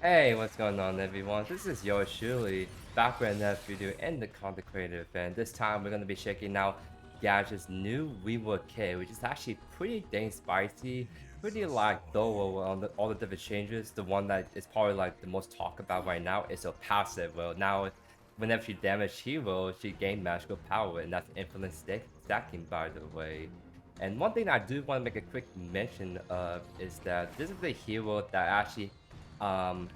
Hey, what's going on everyone? This is JoeYoursTruly, back with another video in the content creator event. This time we're going to be checking out Gadget's new rework kit, which is actually pretty dang spicy, pretty like thorough on all the different changes. The one that is probably like the most talked about right now is a passive. Well, now whenever she damaged heroes, she gained magical power, and that's infinite stacking, by the way. And one thing I do want to make a quick mention of is that this is a hero that actually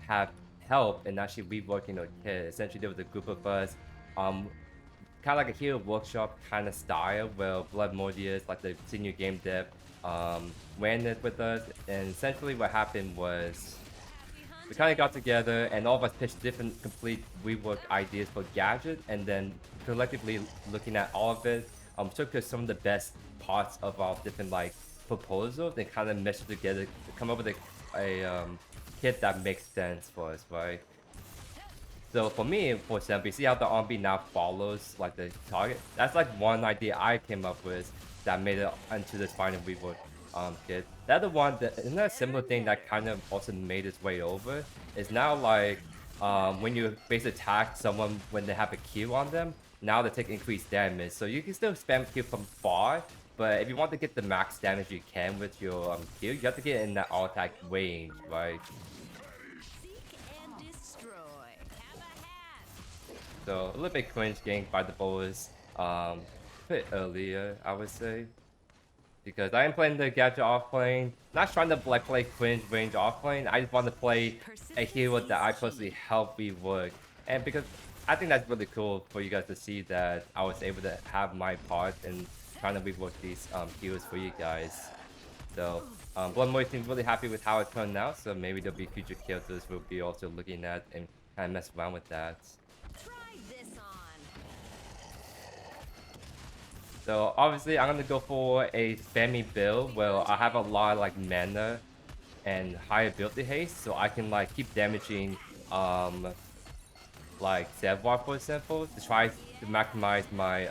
have help in actually reworking a kit. Essentially, there was a group of us, um, kind of like a hero workshop kind of style, where Bloodmordius, like the senior game dev, ran it with us. And essentially, what happened was we kind of got together and all of us pitched different complete rework ideas for Gadget, and then collectively looking at all of it, took some of the best parts of our different like proposals and kind of meshed it together to come up with a kit that makes sense for us, right? So for me, for example, you see how the RB now follows like the target? That's like one idea I came up with that made it into this final rework kit. The other one, isn't that a similar thing that kind of also made its way over? Is now like when you base attack someone when they have a Q on them, now they take increased damage. So you can still spam Q from far, but if you want to get the max damage you can with your Q, you have to get in that all attack range, right? So a little bit cringe getting by the bowlers a bit earlier, I would say. Because I am playing the gadget offlane, not trying to like play cringe range offlane. I just want to play a hero that I personally help rework. And because I think that's really cool for you guys to see that I was able to have my part in trying to rework these heroes for you guys. So Bloodmordius seems really happy with how it turned out, so maybe there'll be future characters we'll be also looking at and kind of mess around with that. So obviously I'm gonna go for a spammy build where I have a lot of like mana and high ability haste, so I can like keep damaging like Zevwar for example to try to maximize my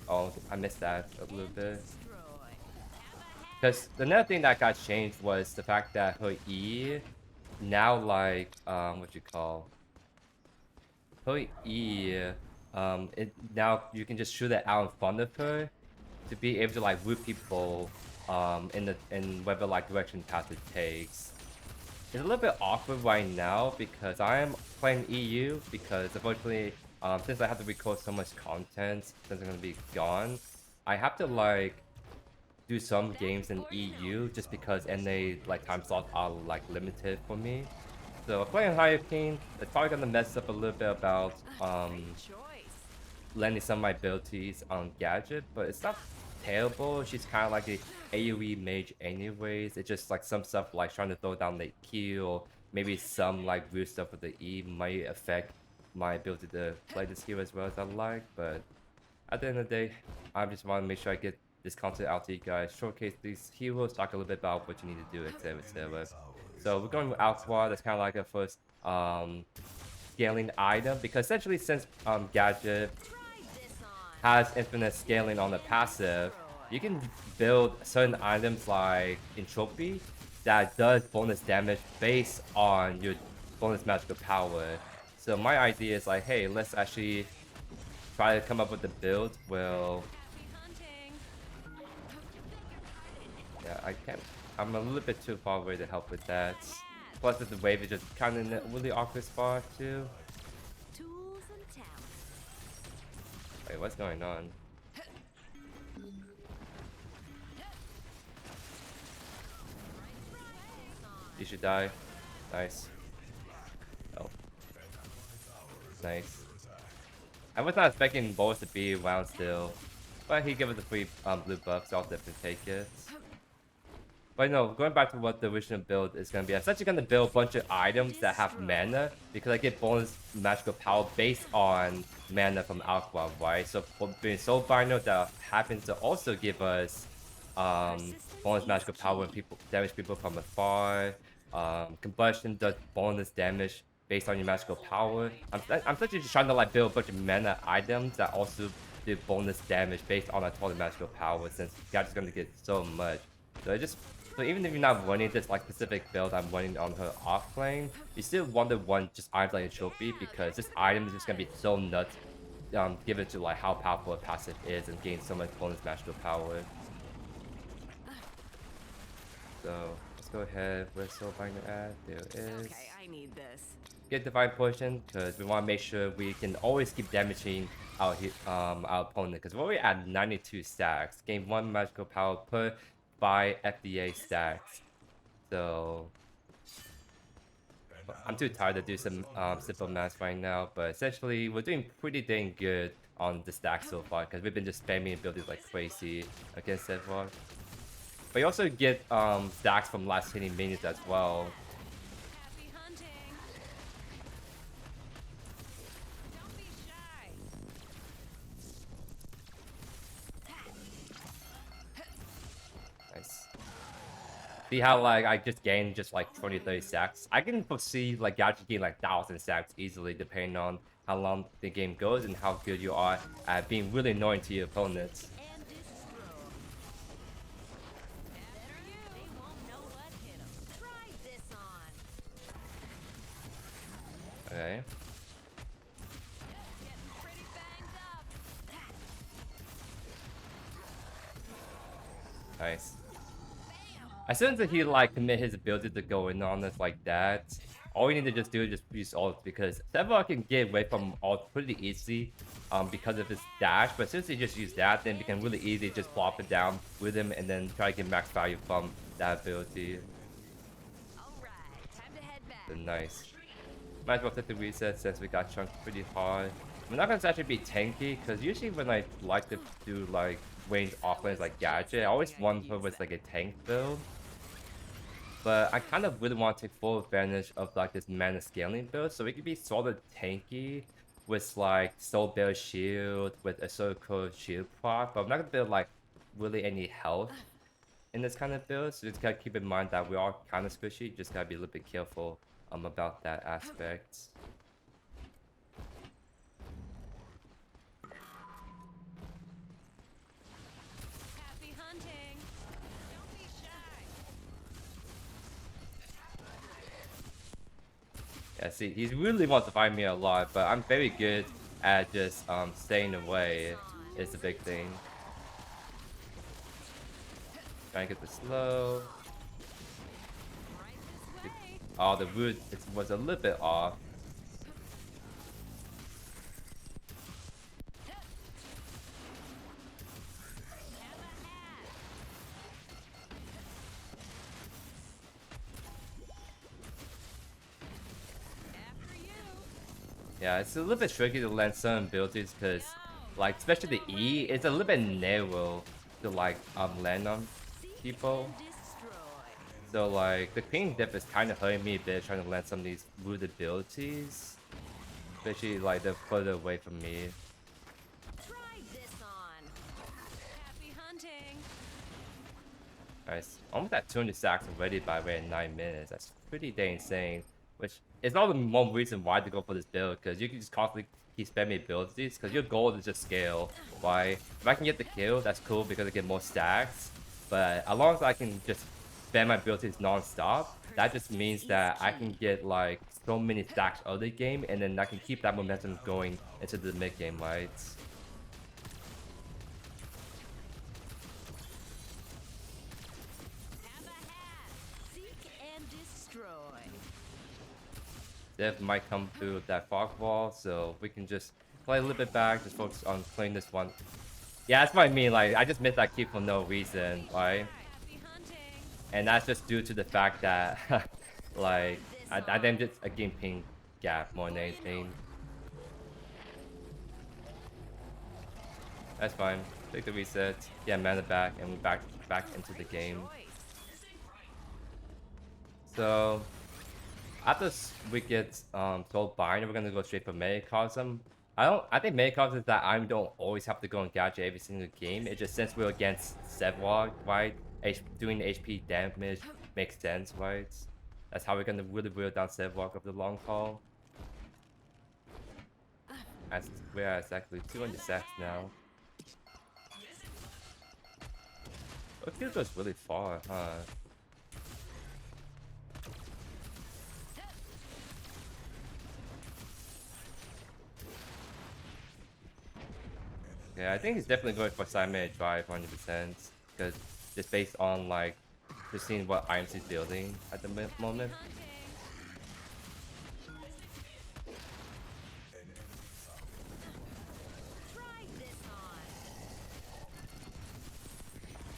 oh, I missed that a little bit. Because another thing that got changed was the fact that her E now like what you call her E now you can just shoot it out in front of her to be able to like root people in whatever like direction path it takes. It's a little bit awkward right now because I am playing EU because unfortunately since I have to record so much content since I'm gonna be gone, I have to like do some games in EU just because NA like time slots are like limited for me. So playing Hurricane, it's probably gonna mess up a little bit about landing some of my abilities on Gadget, but it's not terrible. She's kind of like a AoE mage anyways. It's just like some stuff like trying to throw down the Q or maybe some like root stuff with the E might affect my ability to play this hero as well as I like, but at the end of the day, I just want to make sure I get this content out to you guys, showcase these heroes, talk a little bit about what you need to do, etc, etc. So we're going with Outward. That's kind of like a first scaling item because essentially since Gadget has infinite scaling on the passive, you can build certain items like Entropy that does bonus damage based on your bonus magical power. So my idea is like, hey, let's actually try to come up with a build. Well, yeah, I can't. I'm a little bit too far away to help with that. Plus, the wave is just kind of in a really awkward spot too. Wait, what's going on? You should die. Nice. Oh. Nice. I was not expecting Boris to be around still. But he gave us a free blue buff, so I'll definitely take it. But no, going back to what the original build is going to be, I'm essentially going to build a bunch of items that have mana because I get bonus magical power based on mana from Aqua, right? So for being Soulbinder, that happens to also give us bonus magical power when people damage people from afar. Combustion does bonus damage based on your magical power. I'm essentially just trying to like build a bunch of mana items that also do bonus damage based on our total magical power since Gadget's going to get so much. So I just So even if you're not running this like specific build I'm running on her offlane, you still want to run just items like Entropy because this item is just gonna be so nuts. Given to like how powerful a passive is and gain so much bonus magical power. So let's go ahead. Where's Soulbinder at? There it is. Okay, I need this. Get Divine Potion because we want to make sure we can always keep damaging our opponent because we're already at 92 stacks. Gain 1 magical power per 5 FDA stacks. So I'm too tired to do some simple math right now, but essentially we're doing pretty dang good on the stack so far because we've been just spamming abilities like crazy against Sedwalk. But you also get stacks from last hitting minions as well. Happy hunting. Don't be shy. Nice. See how like I just gained just like 20-30 stacks? I can foresee like you actually gain like 1,000 stacks easily depending on how long the game goes and how good you are at being really annoying to your opponents. And destroy. After you. They won't know what hit 'em. Try this on. Okay. Getting pretty banged up. Nice. As soon as he like commit his ability to go in on us like that, all you need to just do is just use ult because Sedwalk can get away from ult pretty easily because of his dash, but since he just used that, then we can really easily just plop it down with him and then try to get max value from that ability. Alright, time to head back. So nice. Might as well take the reset since we got chunked pretty hard. I'm not gonna actually be tanky because usually when I like to do like range offlanes like Gadget, I always want her with like a tank build. But I kind of really want to take full advantage of like this mana scaling build, so it could be sort of tanky with like Soulbearer shield with Azure Core shield proc, but I'm not gonna build like really any health in this kind of build, so just gotta keep in mind that we are kind of squishy, just gotta be a little bit careful about that aspect. Happy hunting. Don't be shy. Yeah, see, he really wants to find me a lot, but I'm very good at just staying away is the big thing. Trying to get the slow. Right this way. Oh, the root was a little bit off. After you. Yeah, it's a little bit tricky to land certain abilities because, like, especially the E, it's a little bit narrow to like land on people. So like the ping dip is kind of hurting me a bit trying to land some of these root abilities, especially like they're further away from me. Try this on. Happy hunting. Nice, almost at 200 stacks already by way in 9 minutes. That's pretty dang insane. Which is all the more reason why to go for this build, because you can just constantly keep spamming abilities, because your goal is just scale. Why? If I can get the kill, that's cool because I get more stacks. But as long as I can just spam my abilities non-stop, that just means that I can get like so many stacks out of the game, and then I can keep that momentum going into the mid game, right? Have a hat. Seek and destroy. Dev might come through that fog wall, so we can just play a little bit back, just focus on playing this one. Yeah, that's what I mean, like, I just missed that keep for no reason, right? Happy hunting. And that's just due to the fact that, like, I think it's a game ping gap more than anything. That's fine. Take the reset, get mana back, and we're back into the game. So after we get Soulbinder, we're gonna go straight for Megacosm. I think Megacosm is that I don't always have to go and Gadget every single game. It's just since we're against Sedwalk, right? Doing HP damage makes sense, right? That's how we're gonna really wear down Sedwalk of the long haul. As we're at exactly 200 sacks now. It feels goes really far, huh? Okay, I think he's definitely going for side minute drive 100%. Because just based on like just seeing what items he's building at the moment. Try this on.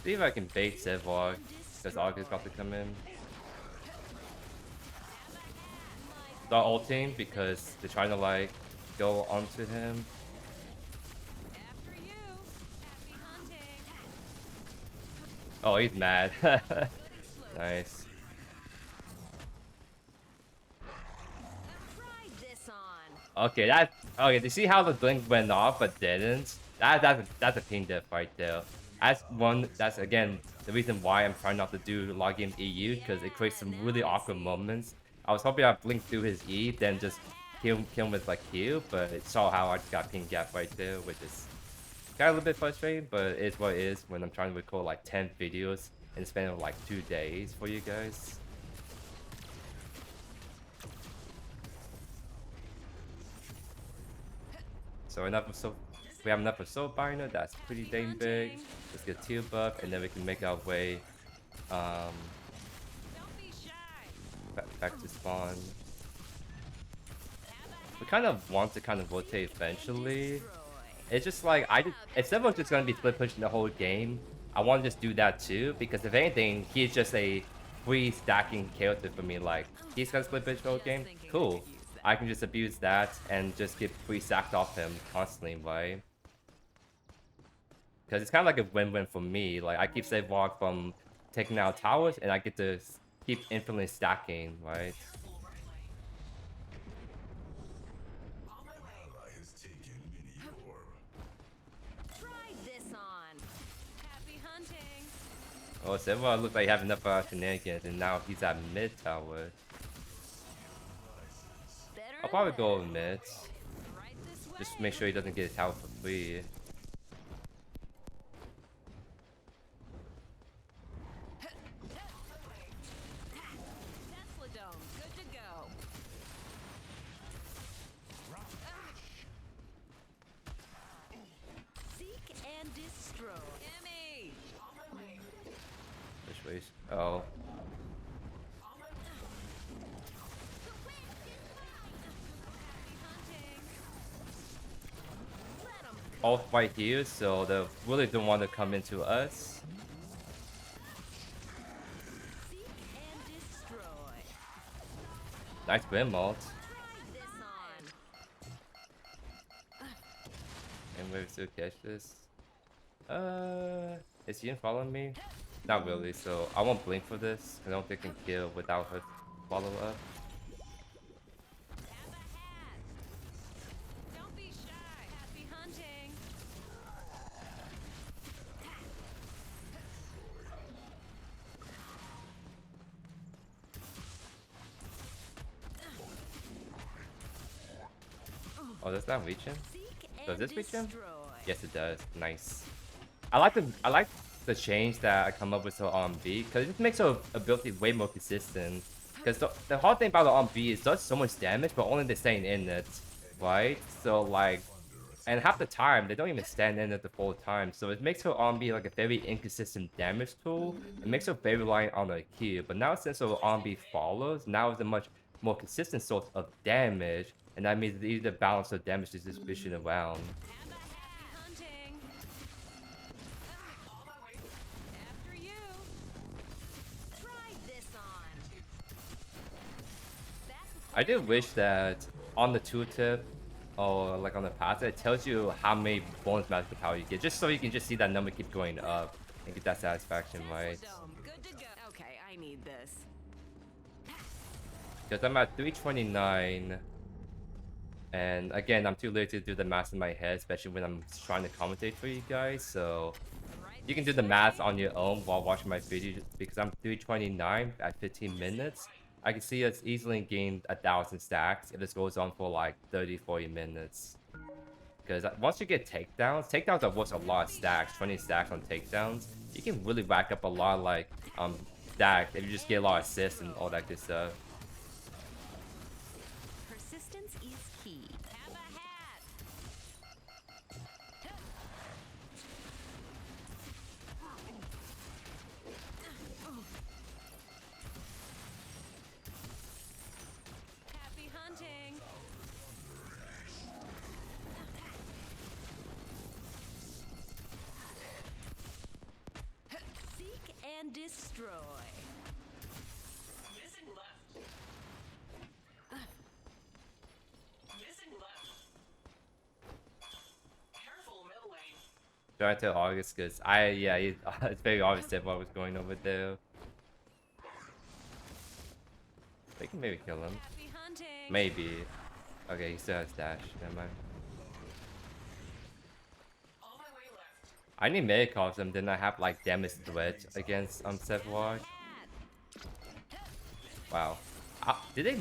See if I can bait Zevlog. Because Aug is about to come in. Start ulting because they're trying to like go onto him. After you. Happy hunting. Oh, he's mad. Nice. Try this on. Okay, that okay. You see how the blink went off but didn't? That's a team diff right there. That's one. That's again the reason why I'm trying not to do log in EU because it creates some really awkward moments. I was hoping I'd blink through his E, then just kill him with like Q, but it saw how I just got ping gap right there, which is got a little bit frustrating, but it's what it is when I'm trying to record like 10 videos in the span of like 2 days for you guys. So we have enough for Soulbinder, that's pretty dang big. Let's get tier buff and then we can make our way Don't be shy. back to spawn. We kind of want to kind of rotate eventually. It's just like instead of just gonna be split pushing the whole game, I want to just do that too because if anything, he's just a free stacking character for me. Like he's gonna split push the whole game, cool. I can just abuse that and just get free stacked off him constantly, right? Because it's kind of like a win-win for me. Like I keep save walk from taking out towers, and I get to keep infinitely stacking, right? Try this on. Happy hunting. Oh, so everyone looks like he have enough shenanigans, and now he's at mid tower. Better I'll probably than go that. mid. Right this way. Just make sure he doesn't get his tower for free. Tesla Dome, good to go. Seek and destroy. Emmy. Which way? Oh. All right here, so they really don't want to come into us. Seek and destroy. Nice win ult. Try this on. And we're still catch this. Is Ian following me? Not really, so I won't blink for this. I don't think I can kill without her follow up. Have a hat. Don't be shy. Happy hunting. Oh, does that reach him? Seek Does and this reach him? destroy. Yes, it does. Nice. I like the change that I come up with to B because it just makes her ability way more consistent. Because the hard thing about the B is it does so much damage, but only they're staying in it, right? So like, and half the time they don't even stand in it the full time. So it makes her B like a very inconsistent damage tool. It makes her very reliant on the Q. But now since her B follows, now it's a much more consistent source of damage, and that means they either balance the damage distribution around. Have a happy hunting. After you. Try this on. I do wish that on the tooltip or like on the path it tells you how many bonus magical power you get, just so you can just see that number keep going up and get that satisfaction, right? Dome, good to go. Okay, I need this. Because I'm at 329, and again I'm too lazy to do the math in my head, especially when I'm trying to commentate for you guys. So you can do the math on your own while watching my video. Because I'm 329 at 15 minutes, I can see us easily gain 1,000 stacks if this goes on for like 30-40 minutes. Because once you get takedowns are worth a lot of stacks. 20 stacks on takedowns, you can really rack up a lot of like stacks if you just get a lot of assists and all that good stuff. Persistence is key. Have a hat. destroy. Missing left. Missing left. Careful middle lane. Trying to August because it's very obvious that what was going over there. They can maybe kill him. Happy hunting. Maybe. Okay, he still has dash. Never mind. On my way left. I need Megacosm, then I have like damage threat against Sepwatch. Wow. Did they?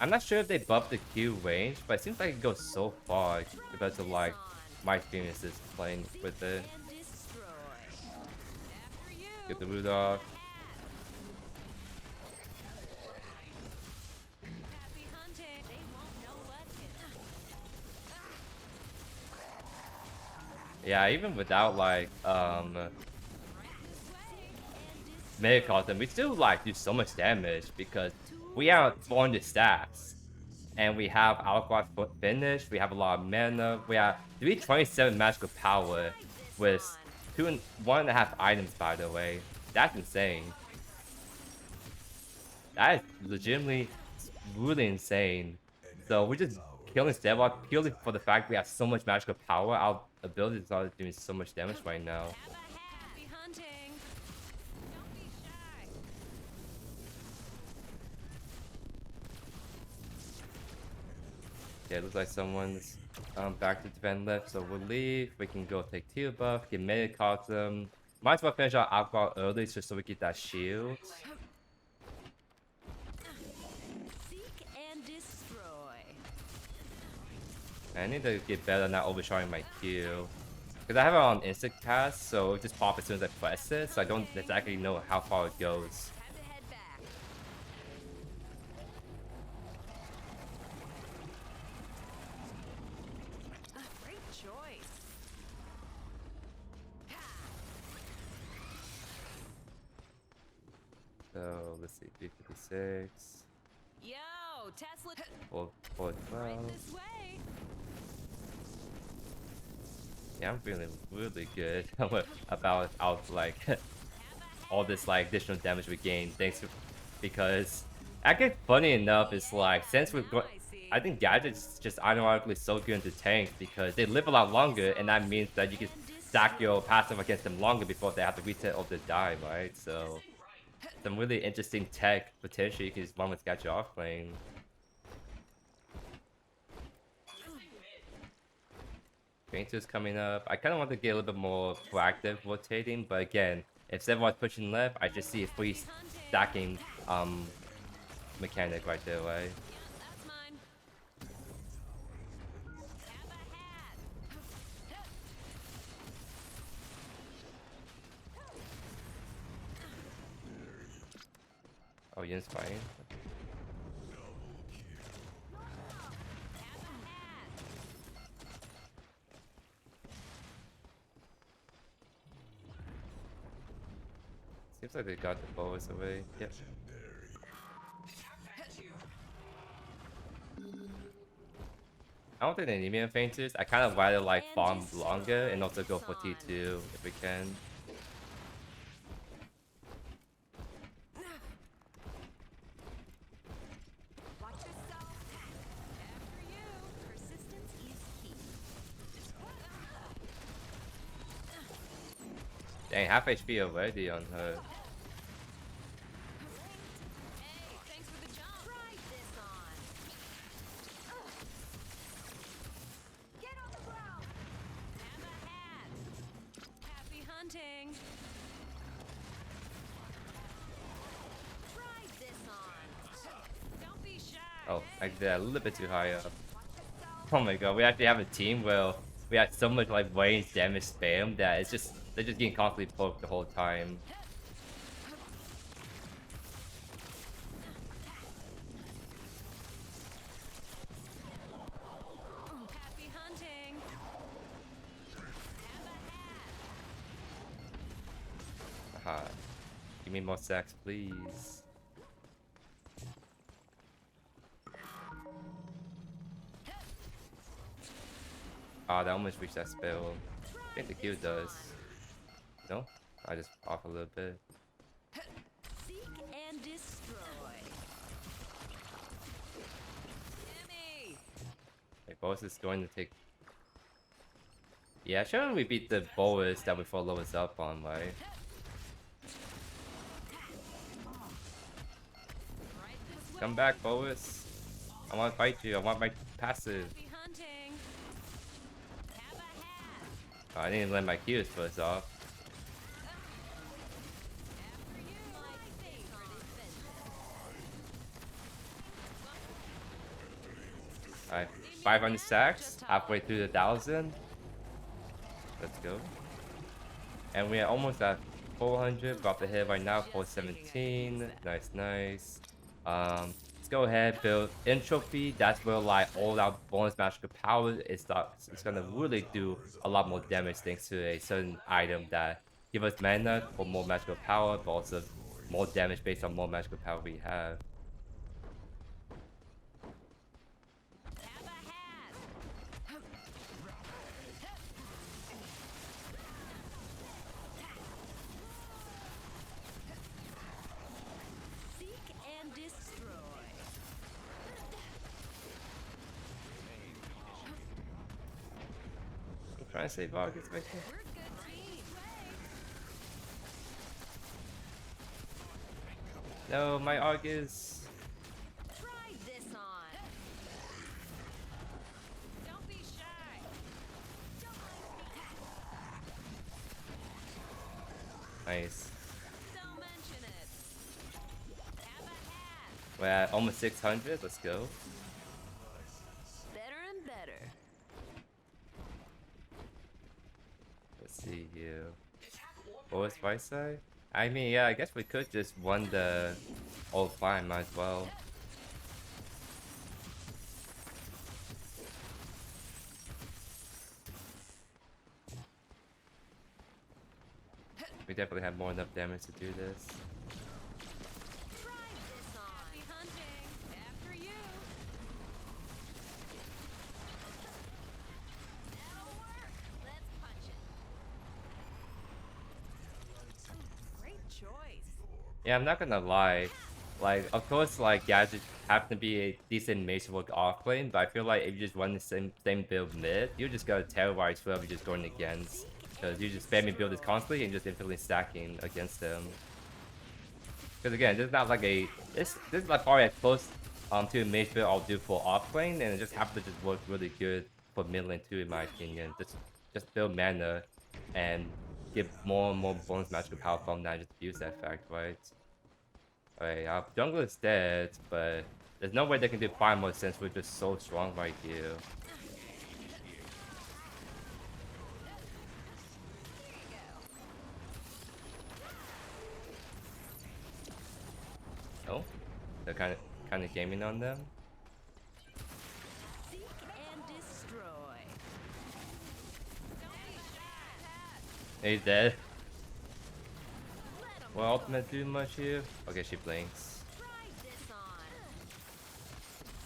I'm not sure if they buffed the Q range, but it seems like it goes so far compared to like my experiences playing with it. And destroy. After you. Get the root off. Happy hunting. They won't know what hit. Yeah, even without like Right this way. And Megacosm, we still like do so much damage because we have 400 stats. And we have Alquad finish, we have a lot of mana, we have 327 magical power with 1.5 items, by the way. That's insane. That is legitimately really insane. So we're just killing Sepwatch purely for the fact we have so much magical power. Our abilities are doing so much damage right now. have a happy hunting. Don't be shy. Yeah, it looks like someone's back to defend left, so we'll leave. We can go take tier buff, get Megacosm. Might as well finish our alcohol early just so we get that shield. Seek and destroy. I need to get better at not overshotting my Q. Because I have it on instant cast, so it just pops as soon as I press it, so I don't exactly know how far it goes. Time to head back. Great choice. So let's see, 356, Yo, Tesla. 412. Right this way. Yeah, I'm feeling really good about like all this like additional damage we gain thanks to, because actually funny enough is like since we've got, I think gadgets just ironically so good into tanks because they live a lot longer, and that means that you can stack your passive against them longer before they have to reset or they die, right? So some really interesting tech potentially you can just run with Gadget Offlane. Painter's coming up. I kind of want to get a little bit more proactive rotating, but again, if everyone's pushing left, I just see a free stacking mechanic right there, right? Yeah, that's mine. Have a hat. Oh, Yin's fighting. Have a hat. Seems like they got the bows away. Yep. I don't think they need me in Fainters. I kind of rather like farm longer and also go for T2 if we can. Watch yourself. After you. Persistence is key. Dang, half HP already on her. Hey, thanks for the jump. Try this on. Get on the ground. Have a hat. Happy hunting. Try this on. Don't be shy. Oh, I did a little bit too high up. Oh my god, we actually have a team where we had so much like range damage spam that it's just they're just getting constantly poked the whole time. Happy hunting. Have a hat. Aha. Give me more sacks, please. Ah, that almost reached that spell. I think the Q does. No? I just off a little bit. Boss is going to take. Yeah, shouldn't we beat the Boas that we follow us up on, right? Come back, Boas. I want to fight you. I want my passive. Happy hunting. Have a hat. Oh, I didn't let my Qs first off. After you. My favorite adventure. Alright, 500 stacks. Halfway through the 1,000. Let's go. And we're almost at 400. About to hit right now. 417. Nice, nice. Let's go ahead, build Entropy. That's where like all our bonus magical power is. It's gonna really do a lot more damage thanks to a certain item that give us mana for more magical power, but also more damage based on more magical power we have. Have a hat. Seek and destroy. I'm trying to save August right here. We're a good team. No, my August. Try this on. Don't be shy. Nice. Don't mention it. Have a hat. We're at almost 600. Let's go. Better and better. Let's see here. What was right side? I mean, yeah, I guess we could just won the old fine, might as well. We definitely have more than enough damage to do this. Try this on. Happy hunting. After you. That'll work. Let's punch it. Great choice. Yeah, I'm not gonna lie. Like, of course, like, gadgets happen to be a decent mage work offlane, but I feel like if you just run the same build mid, you're just gonna terrorize whoever you're just going against. Because you just spamming builders constantly and just infinitely stacking against them. Because again, this is not like a this is like probably as close to a mage build I'll do for offlane, and it just happens to just work really good for mid lane too, in my opinion. Just build mana and get more and more bonus magical power from that, just use that fact, right? Alright, our jungle is dead, but there's no way they can do 5 more since we're just so strong right here. Oh, they're kind of gaming on them. Seek and destroy. Don't be shy. He's dead. Let 'em Will ultimate do much here? Okay, she blinks. try this on.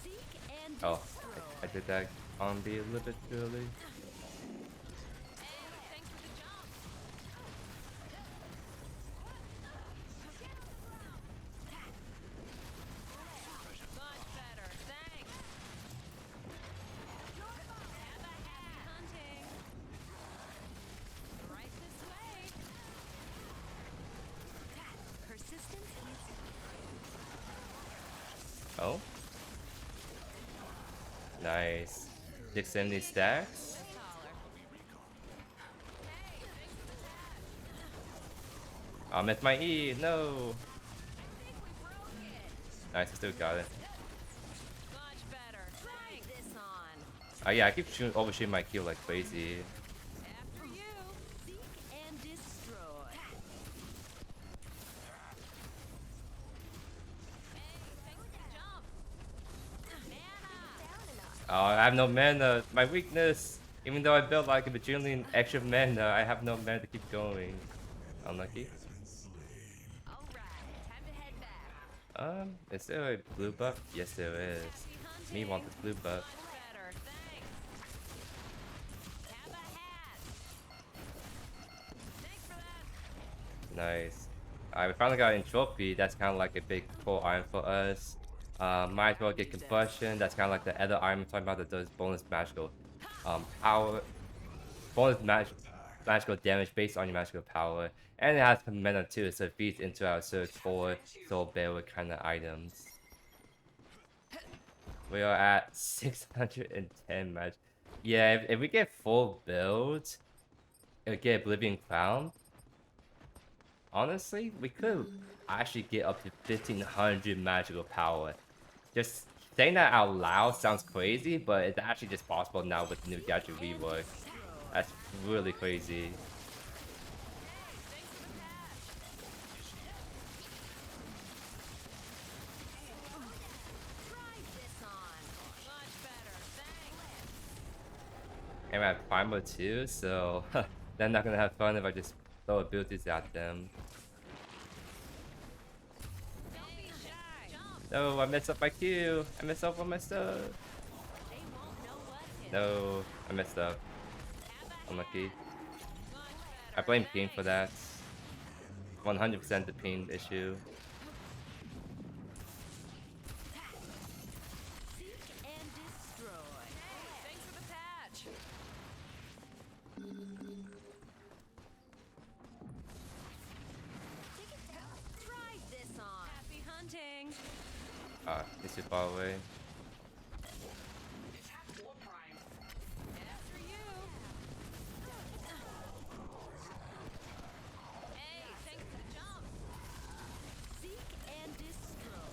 Seek and Oh, destroy. I did that on B a little bit too early. Hey, thanks for the jump. Much better, thanks. Have a happy hunting. Right this way. Persistence is Oh, nice. 670 stacks. taller. Hey, thanks for the tag. I missed my E. No. I think we broke it. Nice, I still got it. Much better. Try this on. Oh yeah, I keep overshooting my Q like crazy. After you. Seek and destroy. Hey, thanks for the jump. Mana. Oh, I have no mana. My weakness. Even though I built like a bajillion extra mana, I have no mana to keep going. Unlucky. Alright, time to head back. Is there a blue buff? Yes, there is. Happy hunting. Me want this blue buff. Much better, thanks. Have a hat. Thanks for that. Nice. Alright, we finally got Entropy. That's kind of like a big core iron for us. Might as well get Combustion. That's kind of like the other item I'm talking about that does bonus magical power, bonus magical damage based on your magical power. And it has mana too, so it feeds into our Azure Core, Soulbearer kind of items. We are at 610 match. Yeah, if we get full build, it'll get Oblivion Crown. Honestly, we could actually get up to 1500 magical power. Just saying that out loud sounds crazy, but it's actually just possible now with the new gadget rework. That's really crazy. Try this on. Much better, thanks. And we're at Primal too, so they're not gonna have fun if I just throw abilities at them. Don't be shy. Jump. No, I messed up my Q. I messed up on my stuff. They won't know what hit. No, I messed up. Have a Unlucky. Much I better, blame Ping for thanks. that. 100% the Ping issue. Seek and destroy. Hey, thanks for the patch. Try this on. Happy hunting. It's too far away. Attack War Prime. After you. Hey, thanks for the jump. Seek and destroy.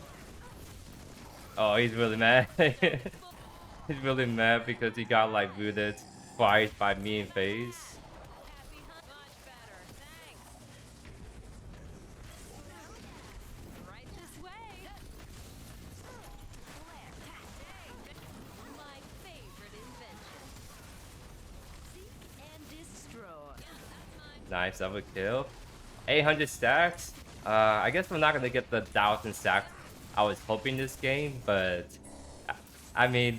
Oh, he's really mad. He's really mad because he got like rooted twice by me in face. Happy hunt. Much better, thanks. Right this way. My favorite invention. Seek and destroy. Nice, double kill. 800 stacks. I guess we're not gonna get the 1000 stacks I was hoping this game, but I mean,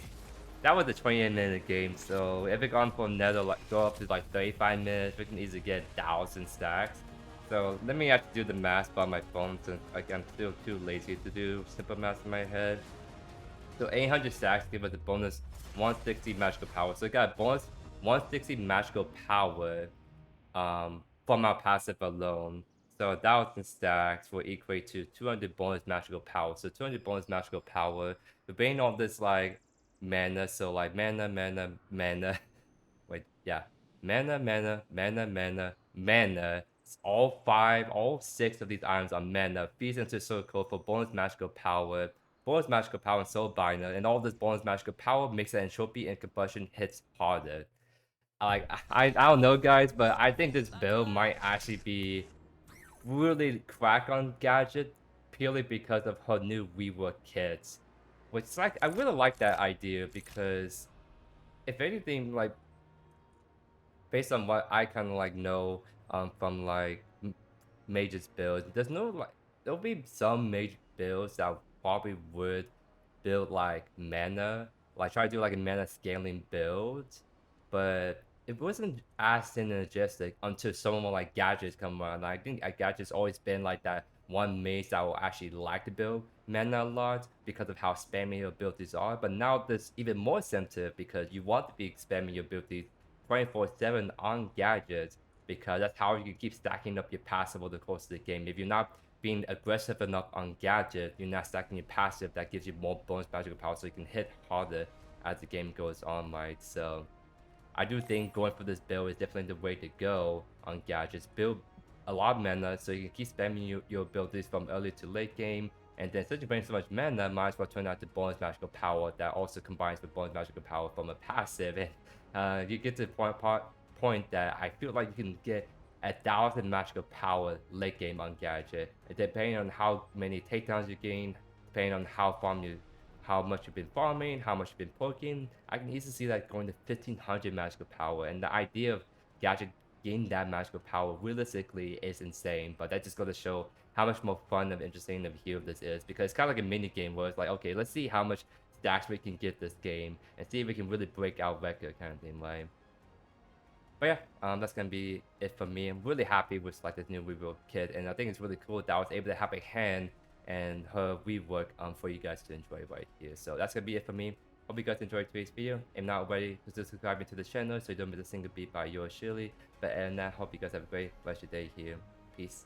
that was a 28-minute game, so if it gone from another like go up to like 35 minutes, we can easily get 1000 stacks. So let me actually do the math by my phone since like I'm still too lazy to do simple math in my head. So 800 stacks give us a bonus 160 magical power. So we got a bonus 160 magical power from our passive alone. So 1000 stacks will equate to 200 bonus magical power. So 200 bonus magical power. We're bringing all this like mana. So like mana. Wait, yeah. Mana. It's all six of these items are mana. Feeds into circle for bonus magical power. Bonus magical power and Soulbinder. And all this bonus magical power makes the Entropy and Combustion hits harder. Like I don't know guys, but I think this build might actually be really crack on Gadget purely because of her new rework kits. Which is like I really like that idea because if anything like based on what I kind of like know from like Mage's builds, there's no like there'll be some Mage builds that probably would build like mana, like try to do like a mana scaling build, but it wasn't as synergistic until someone like Gadgets come around. I think Gadget's always been like that one mage that will actually like to build mana a lot because of how spammy your abilities are. But now there's even more sensitive because you want to be spamming your abilities 24/7 on Gadgets because that's how you can keep stacking up your passive over the course of the game. If you're not being aggressive enough on Gadget, you're not stacking your passive that gives you more bonus magical power so you can hit harder as the game goes on, right? So I do think going for this build is definitely the way to go on Gadgets. Build a lot of mana so you can keep spamming your abilities from early to late game. And then since you bring so much mana, might as well turn out to bonus magical power that also combines with bonus magical power from a passive. And you get to the point that I feel like you can get 1000 magical power late game on Gadget. And depending on how many takedowns you gain, depending on how much you've been farming, how much you've been poking, I can easily see that going to 1500 magical power. And the idea of Gadget gaining that magical power realistically is insane, but that just goes to show how much more fun and interesting of a hero this is, because it's kind of like a mini game where it's like, okay, let's see how much stacks we can get this game and see if we can really break our record kind of thing, right? But yeah, that's gonna be it for me. I'm really happy with like this new rebuild kit, and I think it's really cool that I was able to have a hand and her rework for you guys to enjoy right here. So that's gonna be it for me. Hope you guys enjoyed today's video. If not already, consider subscribing to the channel so you don't miss a single beat by yours truly. But other than that, hope you guys have a great rest of your day here. Peace.